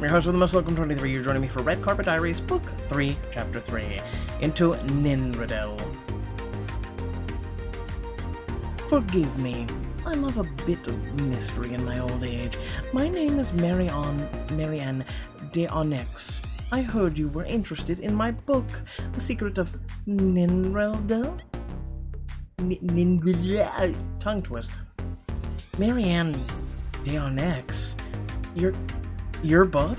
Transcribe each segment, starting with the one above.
your host with the most welcome 23. You're joining me for Red Carpet Diaries, Book 3, Chapter 3, into Ninradell. Forgive me, I love a bit of mystery in my old age. My name is Marianne de Onyx. I heard you were interested in my book, The Secret of Ninradell? Ninradell. Tongue twist. Marianne de Onyx. Your book?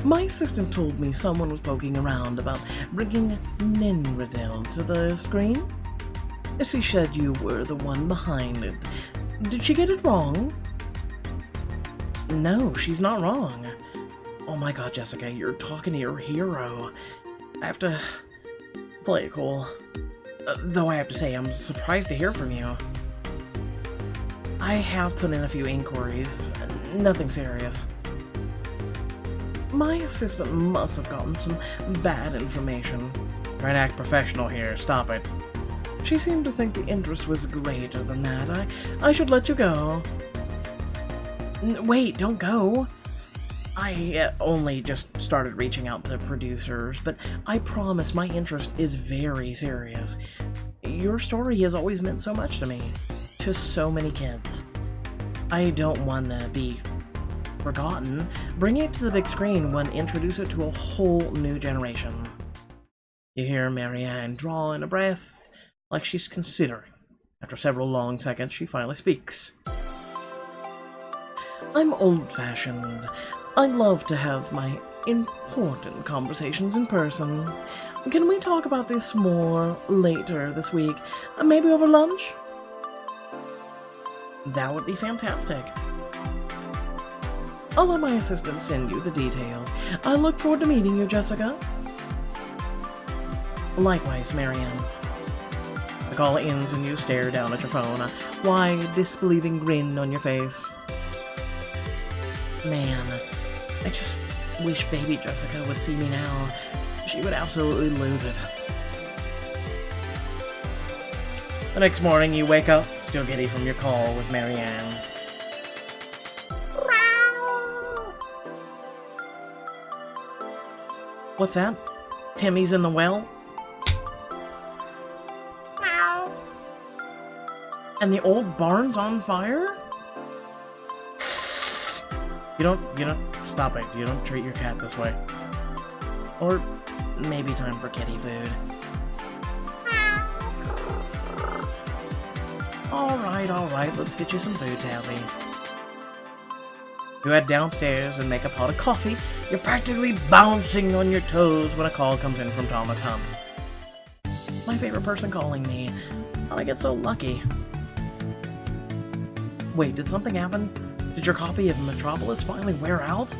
My assistant told me someone was poking around about bringing Ninradell to the screen. She said you were the one behind it. Did she get it wrong? No, she's not wrong. Oh my god, Jessica, you're talking to your hero. I have to play it cool. Though I have to say, I'm surprised to hear from you. I have put in a few inquiries. Nothing serious. My assistant must have gotten some bad information. Try to act professional here. Stop it. She seemed to think the interest was greater than that. I should let you go. Wait, don't go. I only just started reaching out to producers, but I promise my interest is very serious. Your story has always meant so much to me. To so many kids. I don't want to be forgotten. Bringing it to the big screen would introduce it to a whole new generation. You hear Marianne draw in a breath, like she's considering. After several long seconds, she finally speaks. I'm old-fashioned. I love to have my important conversations in person. Can we talk about this more later this week? Maybe over lunch? That would be fantastic. I'll let my assistant send you the details. I look forward to meeting you, Jessica. Likewise, Marianne. The call ends and you stare down at your phone, a wide, disbelieving grin on your face. Man, I just wish baby Jessica would see me now. She would absolutely lose it. The next morning, you wake up, still giddy from your call with Marianne. What's that? Timmy's in the well? And the old barn's on fire? You don't, stop it. You don't treat your cat this way. Or maybe time for kitty food. Alright, let's get you some food, Tazzy. You head downstairs and make a pot of coffee. You're practically bouncing on your toes when a call comes in from Thomas Hunt. My favorite person calling me. I get so lucky. Wait, did something happen? Did your copy of Metropolis finally wear out?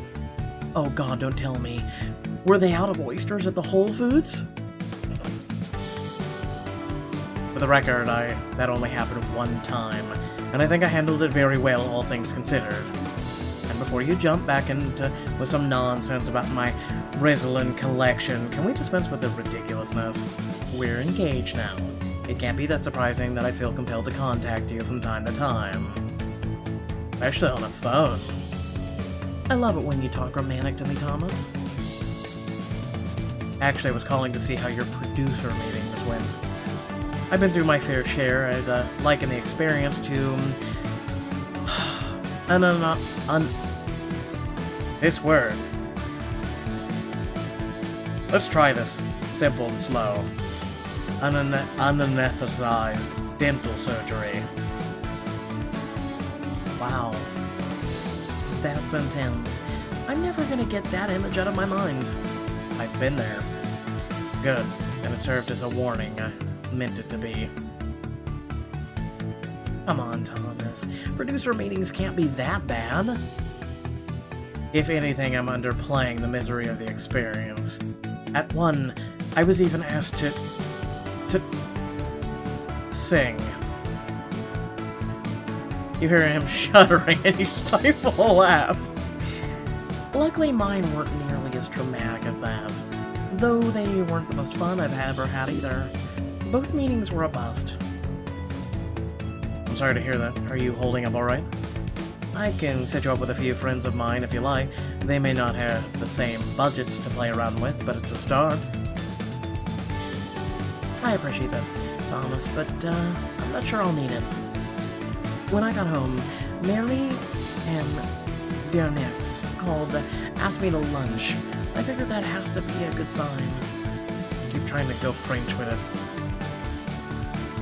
Oh god, don't tell me. Were they out of oysters at the Whole Foods? For the record, that only happened one time, and I think I handled it very well, all things considered. And before you jump back with some nonsense about my Ritalin collection, can we dispense with the ridiculousness? We're engaged now. It can't be that surprising that I feel compelled to contact you from time to time. Especially on a phone. I love it when you talk romantic to me, Thomas. Actually, I was calling to see how your producer meetings went. I've been through my fair share. I'd liken the experience to... this word. Let's try this. Simple and slow. Unanesthetized dental surgery. Wow. That's intense. I'm never gonna get that image out of my mind. I've been there. Good. And it served as a warning. I meant it to be. Come on, Thomas. Producer meetings can't be that bad. If anything, I'm underplaying the misery of the experience. At one, I was even asked to sing. You hear him shuddering and you stifle a laugh. Luckily, mine weren't nearly as traumatic as that. Though they weren't the most fun I've ever had either. Both meetings were a bust. I'm sorry to hear that. Are you holding up alright? I can set you up with a few friends of mine if you like. They may not have the same budgets to play around with, but it's a start. I appreciate that, Thomas, but I'm not sure I'll need it. When I got home, Mary and Bernex called, asked me to lunch. I figured that has to be a good sign. Keep trying to go French with it.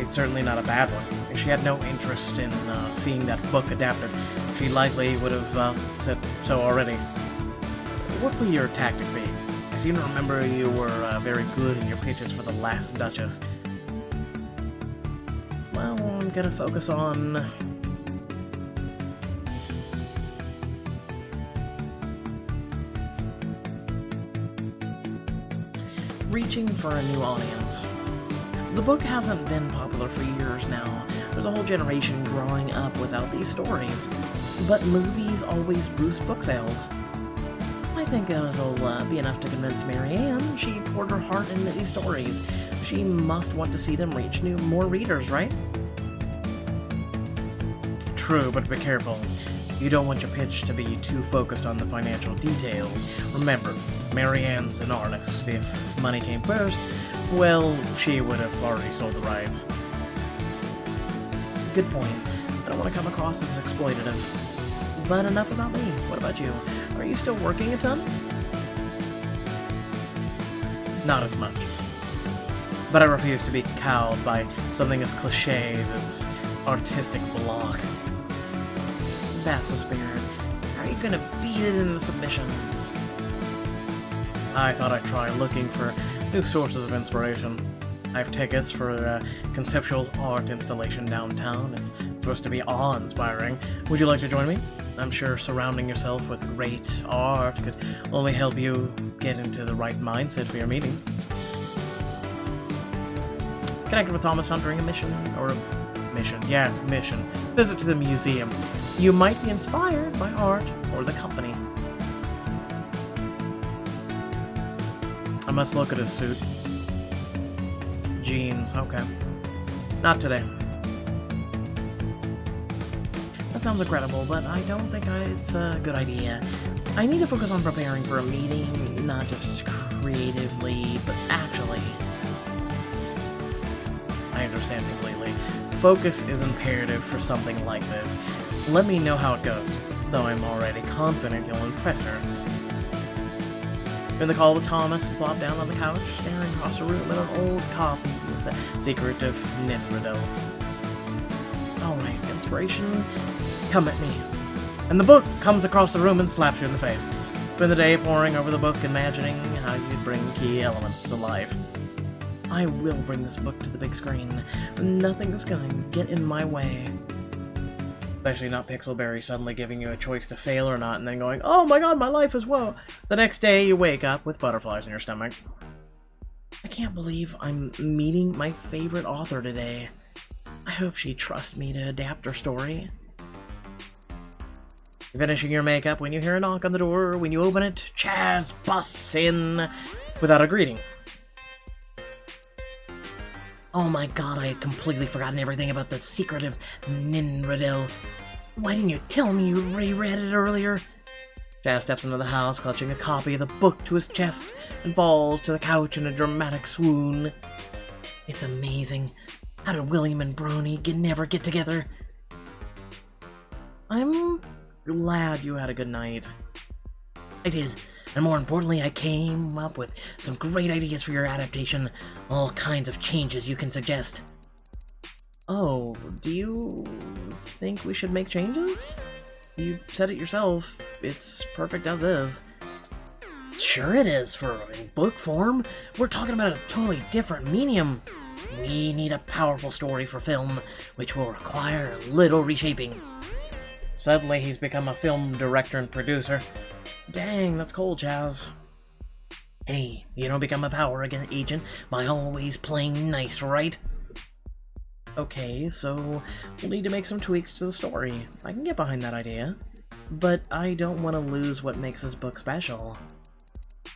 It's certainly not a bad one. If she had no interest in seeing that book adapted, she likely would have said so already. What would your tactic be? I seem to remember you were very good in your pitches for the Last Duchess. Well, I'm gonna focus on... reaching for a new audience. The book hasn't been popular for years now. There's a whole generation growing up without these stories. But movies always boost book sales. I think it'll be enough to convince Marianne. She poured her heart into these stories. She must want to see them reach more readers, right? True, but be careful. You don't want your pitch to be too focused on the financial details. Remember, Marianne's an artist. If money came first, well, she would have already sold the rights. Good point. I don't want to come across as exploitative. But enough about me. What about you? Are you still working a ton? Not as much. But I refuse to be cowed by something as cliché as artistic block. That's the spirit. How are you gonna beat it into submission? I thought I'd try looking for new sources of inspiration. I have tickets for a conceptual art installation downtown. It's supposed to be awe-inspiring. Would you like to join me? I'm sure surrounding yourself with great art could only help you get into the right mindset for your meeting. Connected with Thomas Hunt during a mission, or a mission, yeah, mission. Visit to the museum. You might be inspired by art or the company. I must look at his suit. Jeans, okay. Not today. That sounds incredible, but I don't think it's a good idea. I need to focus on preparing for a meeting, not just creatively, but actually. I understand completely. Focus is imperative for something like this. Let me know how it goes, though I'm already confident you'll impress her. In the call with Thomas, flopped down on the couch, staring across the room at an old copy of The Secret of Ninradell. Alright, inspiration, come at me. And the book comes across the room and slaps you in the face. Spend the day poring over the book, imagining how you'd bring key elements to life. I will bring this book to the big screen. Nothing's gonna get in my way. Especially not Pixelberry suddenly giving you a choice to fail or not, and then going, oh my god, my life is woe! The next day, you wake up with butterflies in your stomach. I can't believe I'm meeting my favorite author today. I hope she trusts me to adapt her story. You're finishing your makeup when you hear a knock on the door. When you open it, Chaz busts in without a greeting. Oh my god, I had completely forgotten everything about The Secret of Ninradell. Why didn't you tell me you reread it earlier? Chaz steps into the house, clutching a copy of the book to his chest, and falls to the couch in a dramatic swoon. It's amazing. How did William and Brony never get together? I'm glad you had a good night. I did. And more importantly, I came up with some great ideas for your adaptation. All kinds of changes you can suggest. Oh, do you think we should make changes? You said it yourself. It's perfect as is. Sure it is, for in book form. We're talking about a totally different medium. We need a powerful story for film, which will require a little reshaping. Suddenly he's become a film director and producer. Dang, that's cold, Chaz. Hey, you don't become a power agent by always playing nice, right? Okay, so we'll need to make some tweaks to the story. I can get behind that idea. But I don't want to lose what makes this book special.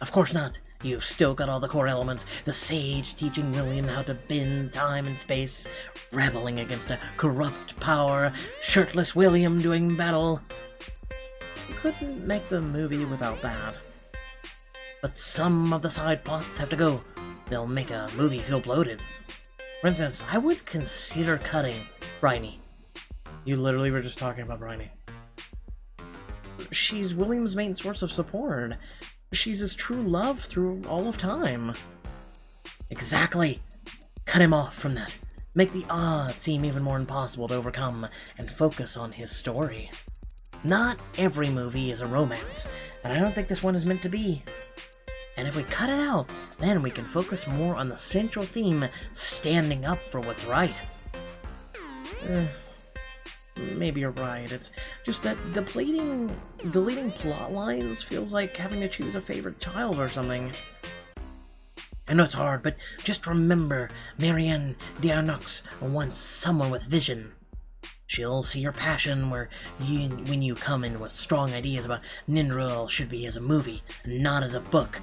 Of course not. You've still got all the core elements. The sage teaching William how to bend time and space, rebelling against a corrupt power, shirtless William doing battle. You couldn't make the movie without that. But some of the side plots have to go. They'll make a movie feel bloated. For instance, I would consider cutting Bryony. You literally were just talking about Bryony. She's William's main source of support. She's his true love through all of time. Exactly. Cut him off from that. Make the odds seem even more impossible to overcome, and focus on his story. Not every movie is a romance, and I don't think this one is meant to be. And if we cut it out, then we can focus more on the central theme, standing up for what's right. Maybe you're right. It's just that deleting plot lines feels like having to choose a favorite child or something. I know it's hard, but just remember, Marianne Diarnox wants someone with vision. She'll see your passion when you come in with strong ideas about Ninradell should be as a movie, not as a book.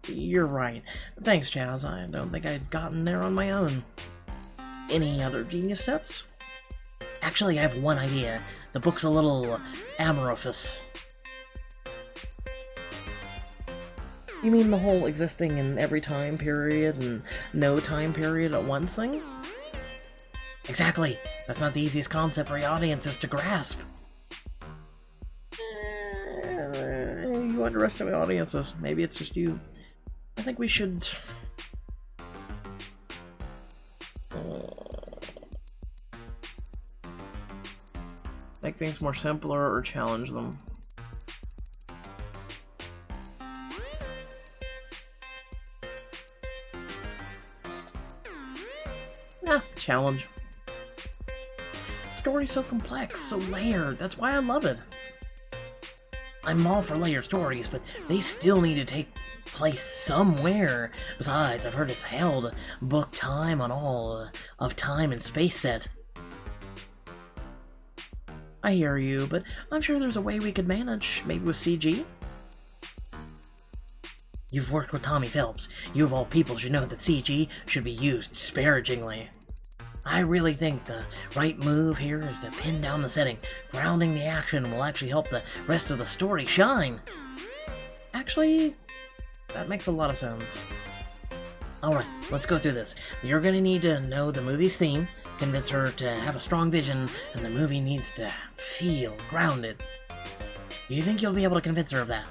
You're right. Thanks, Chaz. I don't think I'd gotten there on my own. Any other genius steps? Actually, I have one idea. The book's a little amorphous. You mean the whole existing in every time period and no time period at once thing? Exactly. That's not the easiest concept for audiences to grasp. You underestimate audiences. Maybe it's just you. I think we should... make things more simpler or challenge them. Challenge. The story's so complex, so layered. That's why I love it. I'm all for layered stories, but they still need to take place somewhere. Besides, I've heard it's held book time on all of time and space set. I hear you, but I'm sure there's a way we could manage, maybe with CG? You've worked with Tommy Phelps. You of all people should know that CG should be used disparagingly. I really think the right move here is to pin down the setting. Grounding the action will actually help the rest of the story shine. Actually, that makes a lot of sense. Alright, let's go through this. You're gonna need to know the movie's theme, convince her to have a strong vision, and the movie needs to feel grounded. Do you think you'll be able to convince her of that?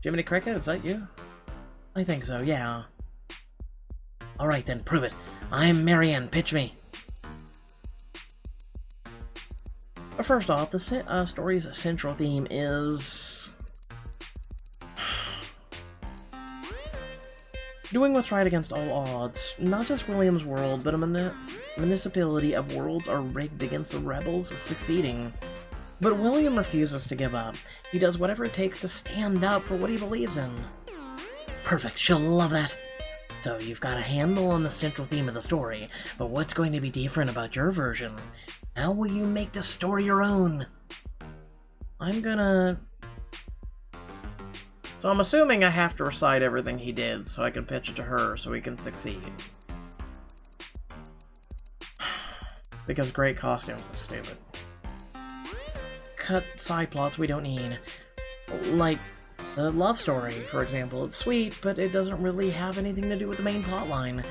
Jiminy Cricket, is that you? I think so, yeah. Alright then, prove it. I'm Marianne, pitch me. But first off, the story's central theme is... doing what's right against all odds. Not just William's world, but a municipality of worlds are rigged against the rebels succeeding. But William refuses to give up. He does whatever it takes to stand up for what he believes in. Perfect, she'll love that. So you've got a handle on the central theme of the story, but what's going to be different about your version? How will you make the story your own? So I'm assuming I have to recite everything he did so I can pitch it to her so he can succeed. Because great costumes is stupid. Cut side plots we don't need. Like the love story, for example. It's sweet, but it doesn't really have anything to do with the main plotline.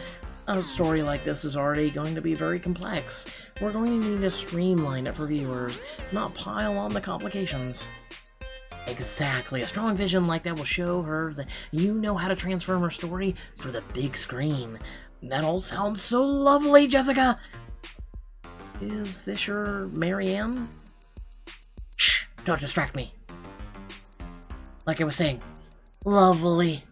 A story like this is already going to be very complex. We're going to need to streamline it for viewers, not pile on the complications. Exactly. A strong vision like that will show her that you know how to transform her story for the big screen. That all sounds so lovely, Jessica! Is this your Marianne? Shh! Don't distract me. Like I was saying, lovely.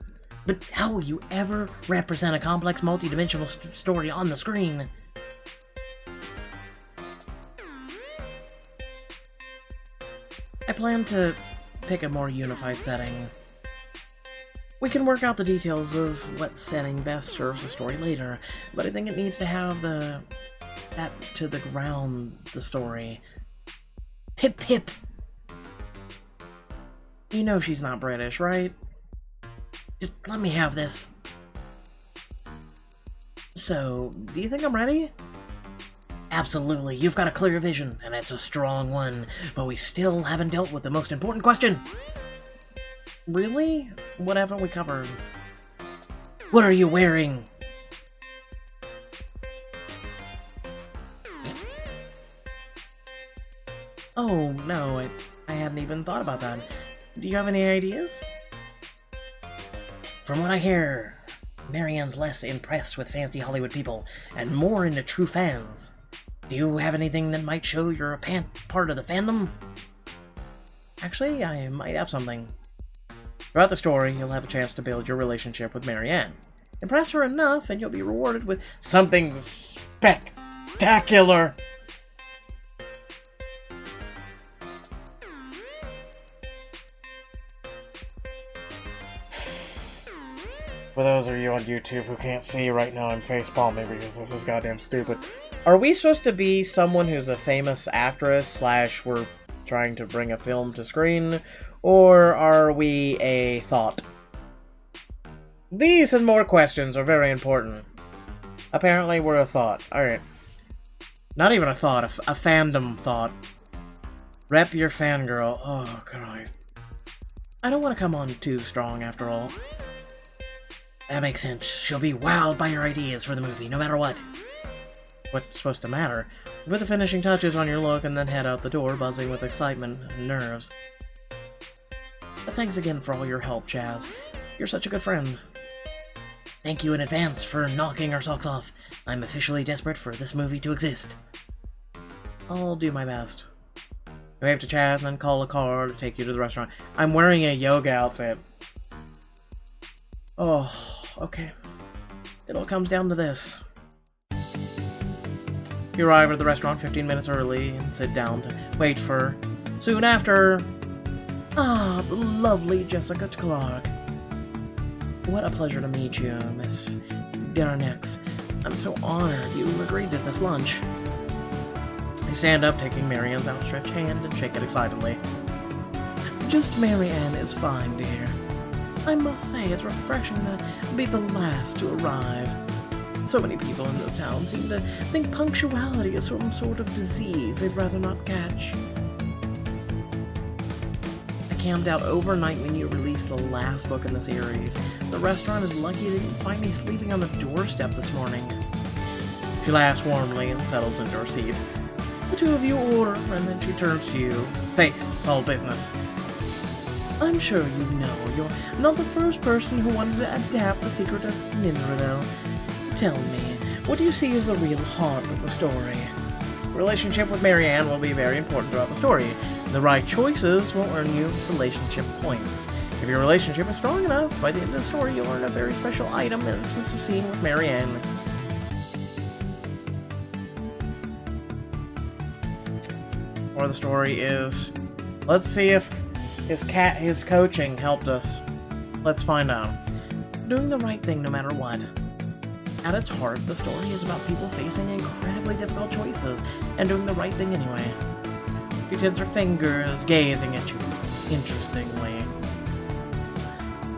But how will you ever represent a complex, multi-dimensional story on the screen? I plan to pick a more unified setting. We can work out the details of what setting best serves the story later, but I think it needs to have that to the ground the story. Pip pip! You know she's not British, right? Just let me have this. So, do you think I'm ready? Absolutely, you've got a clear vision, and it's a strong one, but we still haven't dealt with the most important question. Really? What haven't we covered? What are you wearing? Oh, no, I hadn't even thought about that. Do you have any ideas? From what I hear, Marianne's less impressed with fancy Hollywood people and more into true fans. Do you have anything that might show you're a part of the fandom? Actually, I might have something. Throughout the story, you'll have a chance to build your relationship with Marianne. Impress her enough and you'll be rewarded with something spectacular! For those of you on YouTube who can't see right now, I'm facepalming because this is goddamn stupid. Are we supposed to be someone who's a famous actress / we're trying to bring a film to screen? Or are we a thought? These and more questions are very important. Apparently we're a thought. Alright. Not even a thought, a fandom thought. Rep your fangirl. Oh, Christ. I don't want to come on too strong after all. That makes sense. She'll be wowed by your ideas for the movie, no matter what. What's supposed to matter? Put the finishing touches on your look and then head out the door, buzzing with excitement and nerves. But thanks again for all your help, Chaz. You're such a good friend. Thank you in advance for knocking our socks off. I'm officially desperate for this movie to exist. I'll do my best. Wave to Chaz and then call a car to take you to the restaurant. I'm wearing a yoga outfit. Oh, okay. It all comes down to this. You arrive at the restaurant 15 minutes early and sit down to wait for... Soon after... Ah, the lovely Jessica Clark. What a pleasure to meet you, Miss Darnex. I'm so honored you agreed to this lunch. They stand up, taking Marianne's outstretched hand and shake it excitedly. Just Marianne is fine, dear. I must say it's refreshing to be the last to arrive. So many people in this town seem to think punctuality is some sort of disease they'd rather not catch. I camped out overnight when you released the last book in the series. The restaurant is lucky they didn't find me sleeping on the doorstep this morning. She laughs warmly and settles into her seat. The two of you order, and then she turns to you. Face all business. I'm sure you know you're not the first person who wanted to adapt The Secret of Ninradell. Tell me, what do you see as the real heart of the story? Relationship with Marianne will be very important throughout the story. The right choices will earn you relationship points. If your relationship is strong enough, by the end of the story you'll earn a very special item in an exclusive scene with Marianne. Or the story is... Let's see if his coaching helped us. Let's find out. Doing the right thing no matter what. At its heart, the story is about people facing incredibly difficult choices and doing the right thing anyway. She tends her fingers, gazing at you interestingly.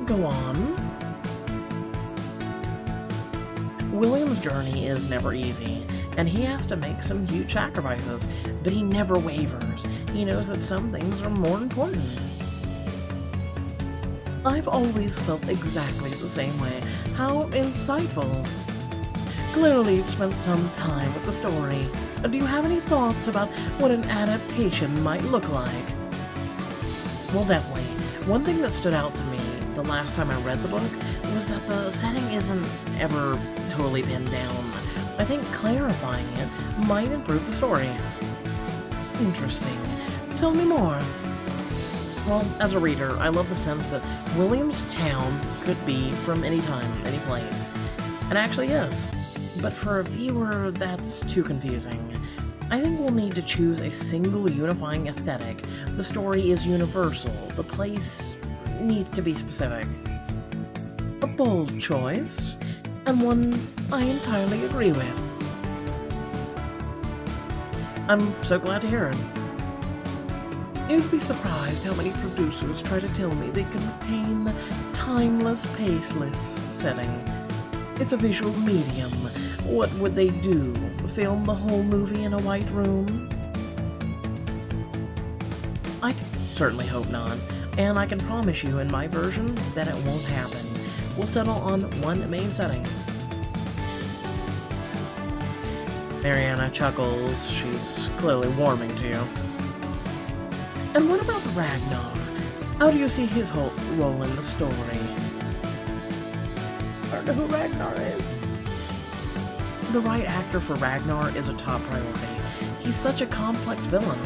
Go on. William's journey is never easy, and he has to make some huge sacrifices, but he never wavers. He knows that some things are more important. I've always felt exactly the same way. How insightful. Clearly you've spent some time with the story. Do you have any thoughts about what an adaptation might look like? Well, definitely. One thing that stood out to me the last time I read the book was that the setting isn't ever totally pinned down. I think clarifying it might improve the story. Interesting. Tell me more. Well, as a reader, I love the sense that Williamstown could be from any time, any place. It actually is. But for a viewer, that's too confusing. I think we'll need to choose a single unifying aesthetic. The story is universal. The place needs to be specific. A bold choice, and one I entirely agree with. I'm so glad to hear it. You'd be surprised how many producers try to tell me they can retain the timeless, paceless setting. It's a visual medium. What would they do? Film the whole movie in a white room? I certainly hope not, and I can promise you in my version that it won't happen. We'll settle on one main setting. Mariana chuckles. She's clearly warming to you. And what about Ragnar? How do you see his whole role in the story? I don't know who Ragnar is. The right actor for Ragnar is a top priority. He's such a complex villain.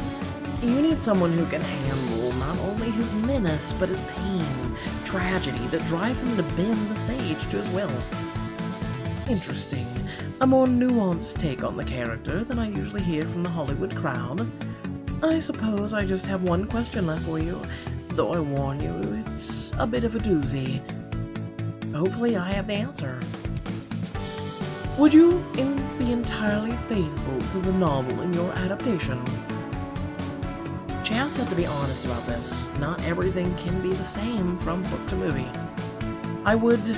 You need someone who can handle not only his menace, but his pain, tragedy that drive him to bend the sage to his will. Interesting. A more nuanced take on the character than I usually hear from the Hollywood crowd. I suppose I just have one question left for you, though I warn you, it's a bit of a doozy. Hopefully I have the answer. Would you be entirely faithful to the novel in your adaptation? Chaz said to be honest about this. Not everything can be the same from book to movie. I would...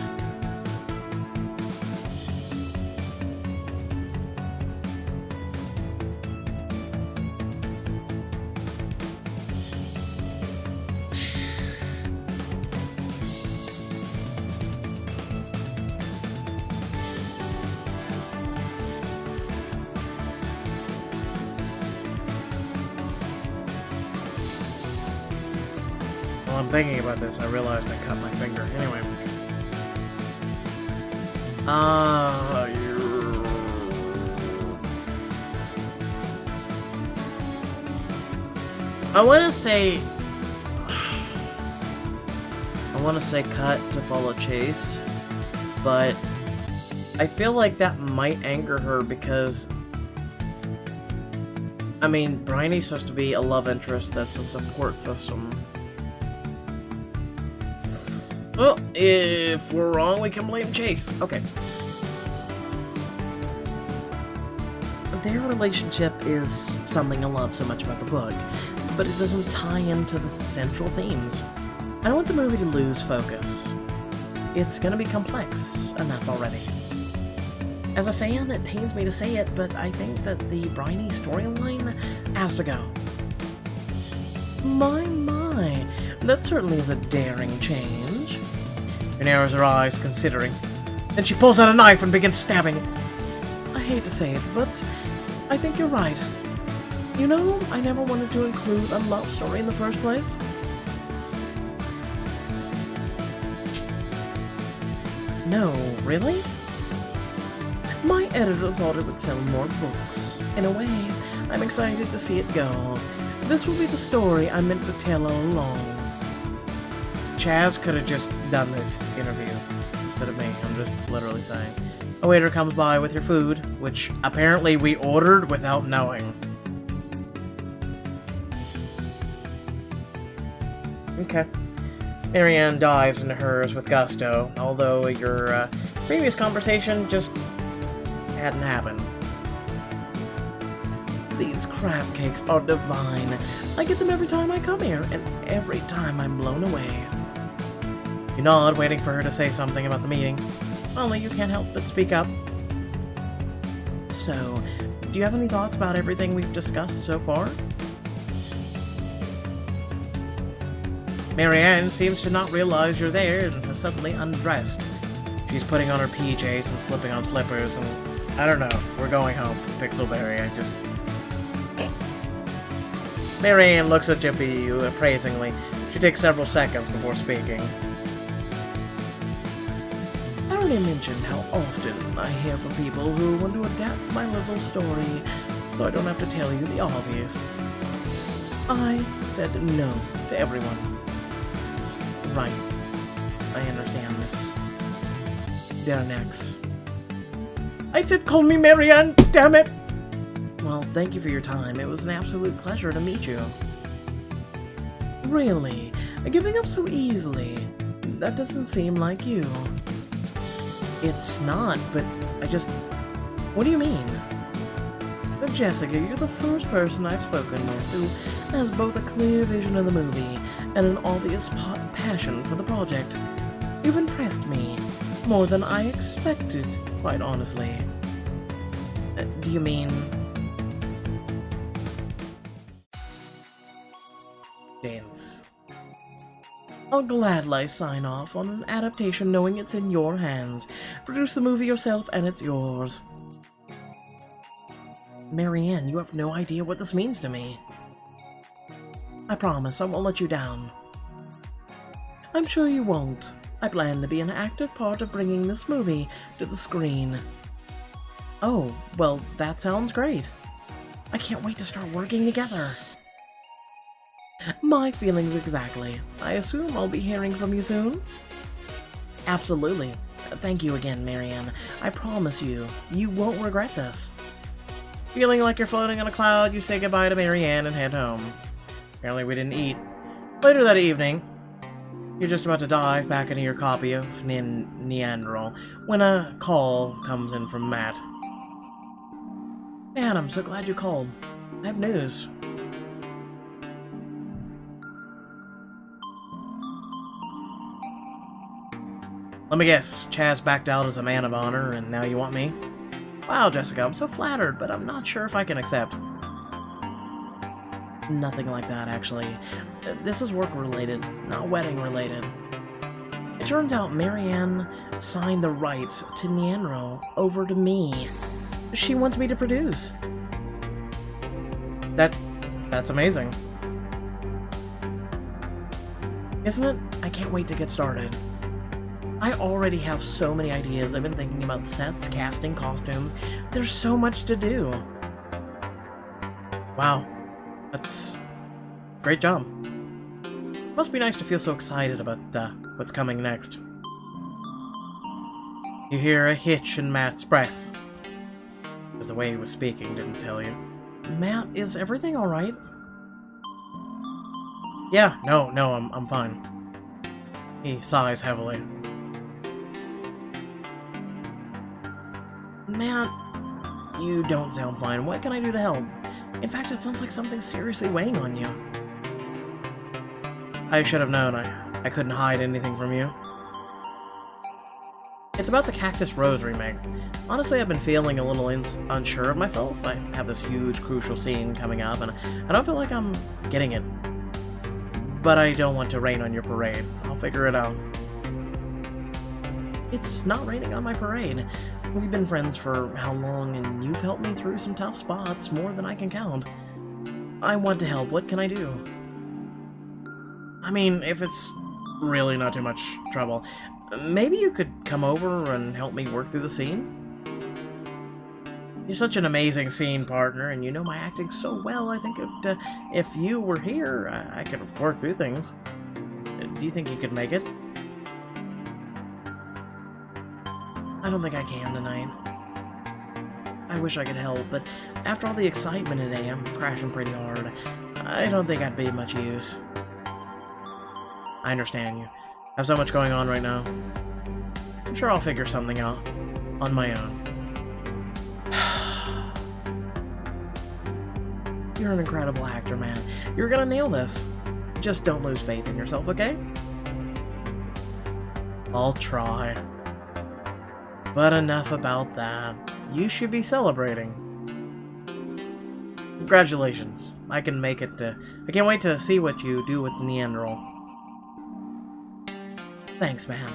While I'm thinking about this, I realized I cut my finger. Anyway. I want to say cut to follow Chase, but I feel like that might anger her because, I mean, Bryony's supposed to be a love interest that's a support system. Well, if we're wrong, we can blame Chase. Okay. Their relationship is something I love so much about the book, but it doesn't tie into the central themes. I don't want the movie to lose focus. It's gonna be complex enough already. As a fan, it pains me to say it, but I think that the Bryony storyline has to go. My, that certainly is a daring change. She narrows her eyes, considering. Then she pulls out a knife and begins stabbing. I hate to say it, but I think you're right. You know, I never wanted to include a love story in the first place. No, really? My editor thought it would sell more books. In a way, I'm excited to see it go. This will be the story I meant to tell all along. Chaz could have just done this interview instead of me. I'm just literally saying. A waiter comes by with your food, which apparently we ordered without knowing. Okay. Marianne dives into hers with gusto, although your previous conversation just hadn't happened. These crab cakes are divine. I get them every time I come here, and every time I'm blown away. You nod, waiting for her to say something about the meeting. Only you can't help but speak up. So, do you have any thoughts about everything we've discussed so far? Marianne seems to not realize you're there and has suddenly undressed. She's putting on her PJs and slipping on slippers and... I don't know. We're going home. Pixelberry, I just... Marianne looks at you appraisingly. She takes several seconds before speaking. I already mentioned how often I hear from people who want to adapt my little story, so I don't have to tell you the obvious. I said no to everyone. Right. I understand this. They're next. I said call me Marianne, damn it! Well, thank you for your time. It was an absolute pleasure to meet you. Really? Giving up so easily? That doesn't seem like you. It's not, but I just... What do you mean? Jessica, you're the first person I've spoken with who has both a clear vision of the movie and an obvious passion for the project. You've impressed me more than I expected, quite honestly. Do you mean... Dance. I'll gladly sign off on an adaptation knowing it's in your hands. Produce the movie yourself and it's yours. Marianne, you have no idea what this means to me. I promise I won't let you down. I'm sure you won't. I plan to be an active part of bringing this movie to the screen. Oh, well, that sounds great. I can't wait to start working together. My feelings exactly. I assume I'll be hearing from you soon? Absolutely. Thank you again, Marianne. I promise you, you won't regret this. Feeling like you're floating on a cloud, you say goodbye to Marianne and head home. Apparently we didn't eat. Later that evening, you're just about to dive back into your copy of Ninradell when a call comes in from Matt. Man, I'm so glad you called. I have news. Let me guess, Chaz backed out as a man of honor, and now you want me? Wow, Jessica, I'm so flattered, but I'm not sure if I can accept. Nothing like that, actually. This is work-related, not wedding-related. It turns out Marianne signed the rights to Ninradell over to me. She wants me to produce. That's amazing. Isn't it? I can't wait to get started. I already have so many ideas. I've been thinking about sets, casting, costumes. There's so much to do. Wow. That's... great job. Must be nice to feel so excited about what's coming next. You hear a hitch in Matt's breath. Because the way he was speaking didn't tell you. Matt, is everything alright? Yeah, no, I'm fine. He sighs heavily. Matt, you don't sound fine. What can I do to help? In fact, it sounds like something's seriously weighing on you. I should have known. I couldn't hide anything from you. It's about the Cactus Rose remake. Honestly, I've been feeling a little unsure of myself. I have this huge, crucial scene coming up, and I don't feel like I'm getting it. But I don't want to rain on your parade. I'll figure it out. It's not raining on my parade. We've been friends for how long, and you've helped me through some tough spots, more than I can count. I want to help. What can I do? I mean, if it's really not too much trouble, maybe you could come over and help me work through the scene? You're such an amazing scene partner, and you know my acting so well. I think if you were here, I could work through things. Do you think you could make it? I don't think I can tonight. I wish I could help, but after all the excitement today, I'm crashing pretty hard. I don't think I'd be much use. I understand you have so much going on right now. I'm sure I'll figure something out on my own. You're an incredible actor, man. You're gonna nail this. Just don't lose faith in yourself, okay? I'll try. But enough about that. You should be celebrating. Congratulations. I can make it to... I can't wait to see what you do with Ninradell. Thanks, man.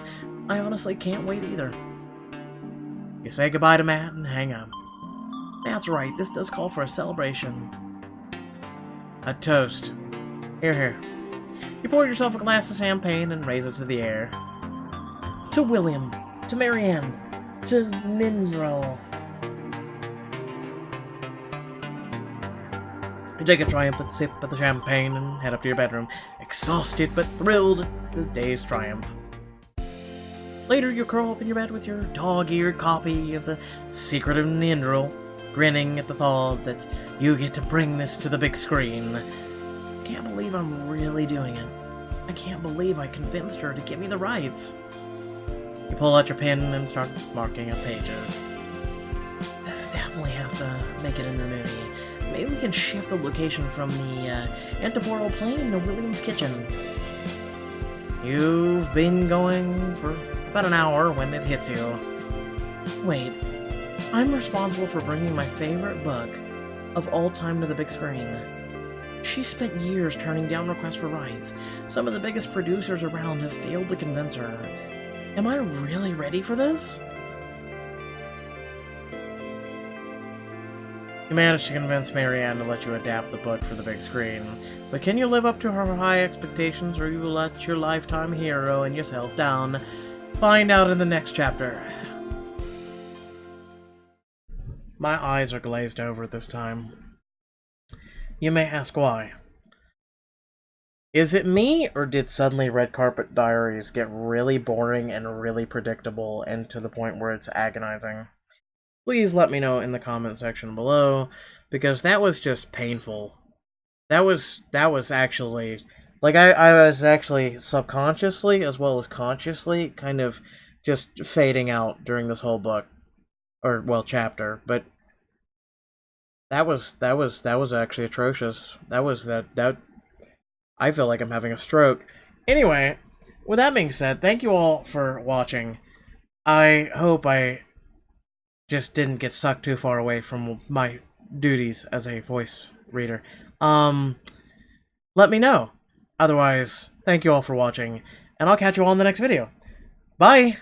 I honestly can't wait either. You say goodbye to Matt and hang up. That's right, this does call for a celebration. A toast. Here. You pour yourself a glass of champagne and raise it to the air. To William. To Marianne. To Ninradell. You take a triumphant sip of the champagne and head up to your bedroom, exhausted but thrilled at the day's triumph. Later, you curl up in your bed with your dog-eared copy of The Secret of Ninradell, grinning at the thought that you get to bring this to the big screen. I can't believe I'm really doing it. I can't believe I convinced her to give me the rights. You pull out your pen and start marking up pages. This definitely has to make it in the movie. maybe we can shift the location from the antemporal plane to William's kitchen. You've been going for about an hour when it hits you. Wait, I'm responsible for bringing my favorite book of all time to the big screen. She spent years turning down requests for rights. Some of the biggest producers around have failed to convince her. Am I really ready for this? You managed to convince Marianne to let you adapt the book for the big screen, but can you live up to her high expectations, or you will let your lifetime hero and yourself down? Find out in the next chapter. My eyes are glazed over this time. You may ask why. Is it me, or did suddenly Red Carpet Diaries get really boring and really predictable, and to the point where it's agonizing? Please let me know in the comment section below, because that was just painful. That was actually, like, I was actually subconsciously as well as consciously kind of just fading out during this whole book, or, well, chapter, but that was actually atrocious. That I feel like I'm having a stroke. Anyway, with that being said, thank you all for watching. I hope I just didn't get sucked too far away from my duties as a voice reader. Let me know. Otherwise, thank you all for watching, and I'll catch you all in the next video. Bye!